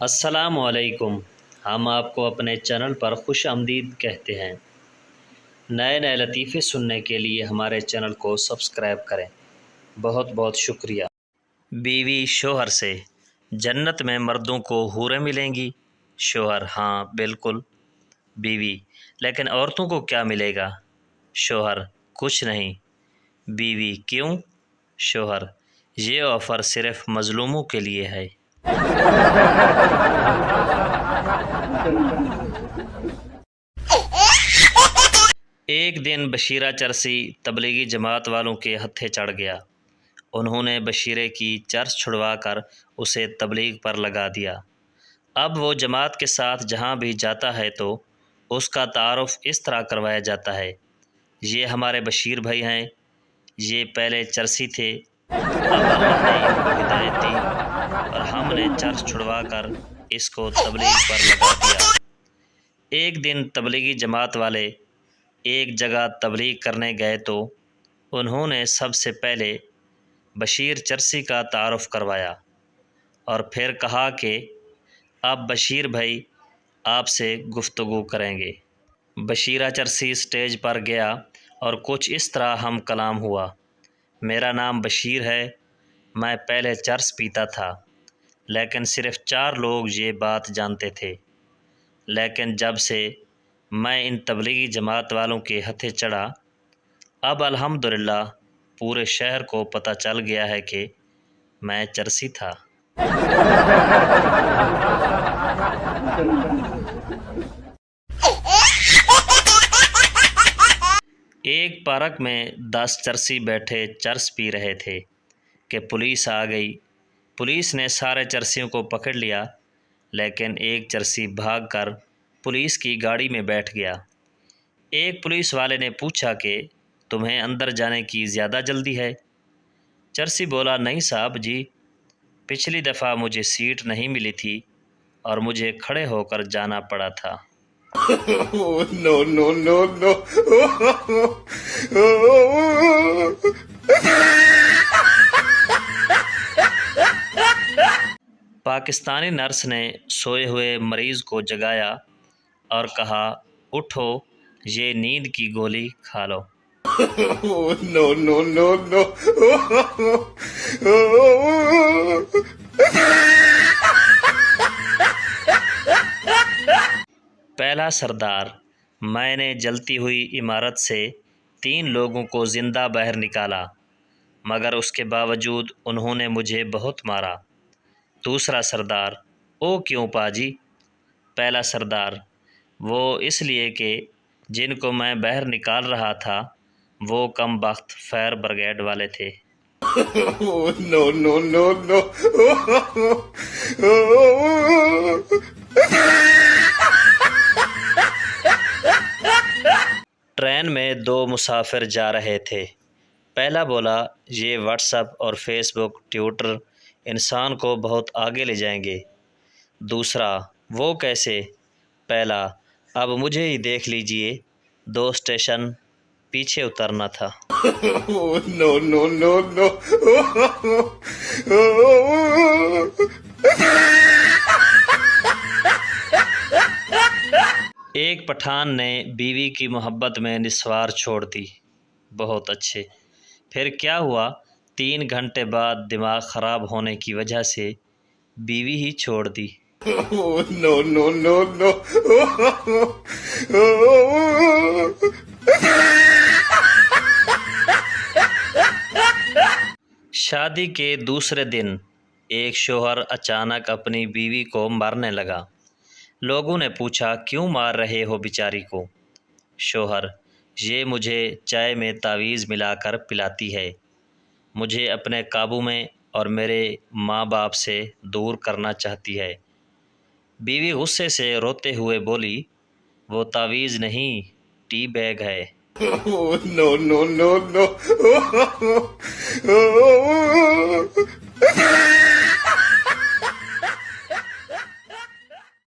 السلام علیکم۔ ہم آپ کو اپنے چینل پر خوش آمدید کہتے ہیں۔ نئے نئے لطیفے سننے کے لیے ہمارے چینل کو سبسکرائب کریں۔ بہت بہت شکریہ۔ بیوی شوہر سے جنت میں مردوں کو حوریں ملیں گی؟ شوہر: ہاں بالکل۔ بیوی: لیکن عورتوں کو کیا ملے گا؟ شوہر: کچھ نہیں۔ بیوی: کیوں؟ شوہر: یہ آفر صرف مظلوموں کے لیے ہے۔ ایک دن بشیرہ چرسی تبلیغی جماعت والوں کے ہتھے چڑھ گیا۔ انہوں نے بشیرے کی چرس چھڑوا کر اسے تبلیغ پر لگا دیا۔ اب وہ جماعت کے ساتھ جہاں بھی جاتا ہے تو اس کا تعارف اس طرح کروایا جاتا ہے: یہ ہمارے بشیر بھائی ہیں، یہ پہلے چرسی تھے، اب اللہ نے ان کو ہدایت دی اور ہم نے چرس چھڑوا کر اس کو تبلیغ پر لگا دیا۔ ایک دن تبلیغی جماعت والے ایک جگہ تبلیغ کرنے گئے تو انہوں نے سب سے پہلے بشیر چرسی کا تعارف کروایا اور پھر کہا کہ اب بشیر بھائی آپ سے گفتگو کریں گے۔ بشیرہ چرسی اسٹیج پر گیا اور کچھ اس طرح ہم کلام ہوا: میرا نام بشیر ہے، میں پہلے چرس پیتا تھا، لیکن صرف 4 لوگ یہ بات جانتے تھے، لیکن جب سے میں ان تبلیغی جماعت والوں کے ہتھے چڑھا، اب الحمدللہ پورے شہر کو پتہ چل گیا ہے کہ میں چرسی تھا۔ ایک پارک میں 10 چرسی بیٹھے چرس پی رہے تھے کہ پولیس آ گئی۔ پولیس نے سارے چرسیوں کو پکڑ لیا، لیکن ایک چرسی بھاگ کر پولیس کی گاڑی میں بیٹھ گیا۔ ایک پولیس والے نے پوچھا کہ تمہیں اندر جانے کی زیادہ جلدی ہے؟ چرسی بولا: نہیں صاحب جی، پچھلی دفعہ مجھے سیٹ نہیں ملی تھی اور مجھے کھڑے ہو کر جانا پڑا تھا۔ پاکستانی نرس نے سوئے ہوئے مریض کو جگایا اور کہا: اٹھو، یہ نیند کی گولی کھا لو۔ پہلا سردار: میں نے جلتی ہوئی عمارت سے 3 لوگوں کو زندہ باہر نکالا، مگر اس کے باوجود انہوں نے مجھے بہت مارا۔ دوسرا سردار: او کیوں پاجی؟ پہلا سردار: وہ اس لیے کہ جن کو میں باہر نکال رہا تھا وہ کم بخت فائر بریگیڈ والے تھے۔ ٹرین میں 2 مسافر جا رہے تھے۔ پہلا بولا: یہ واٹس ایپ اور فیس بک، ٹویٹر انسان کو بہت آگے لے جائیں گے۔ دوسرا: وہ کیسے؟ پہلا: اب مجھے ہی دیکھ لیجئے، 2 اسٹیشن پیچھے اترنا تھا۔ ایک پٹھان نے بیوی کی محبت میں نسوار چھوڑ دی۔ بہت اچھے۔ پھر کیا ہوا؟ 3 گھنٹے بعد دماغ خراب ہونے کی وجہ سے بیوی ہی چھوڑ دی۔ شادی کے دوسرے دن ایک شوہر اچانک اپنی بیوی کو مارنے لگا۔ لوگوں نے پوچھا: کیوں مار رہے ہو بیچاری کو؟ شوہر: یہ مجھے چائے میں تعویذ ملا کر پلاتی ہے، مجھے اپنے قابو میں اور میرے ماں باپ سے دور کرنا چاہتی ہے۔ بیوی غصے سے روتے ہوئے بولی: وہ تعویذ نہیں، ٹی بیگ ہے۔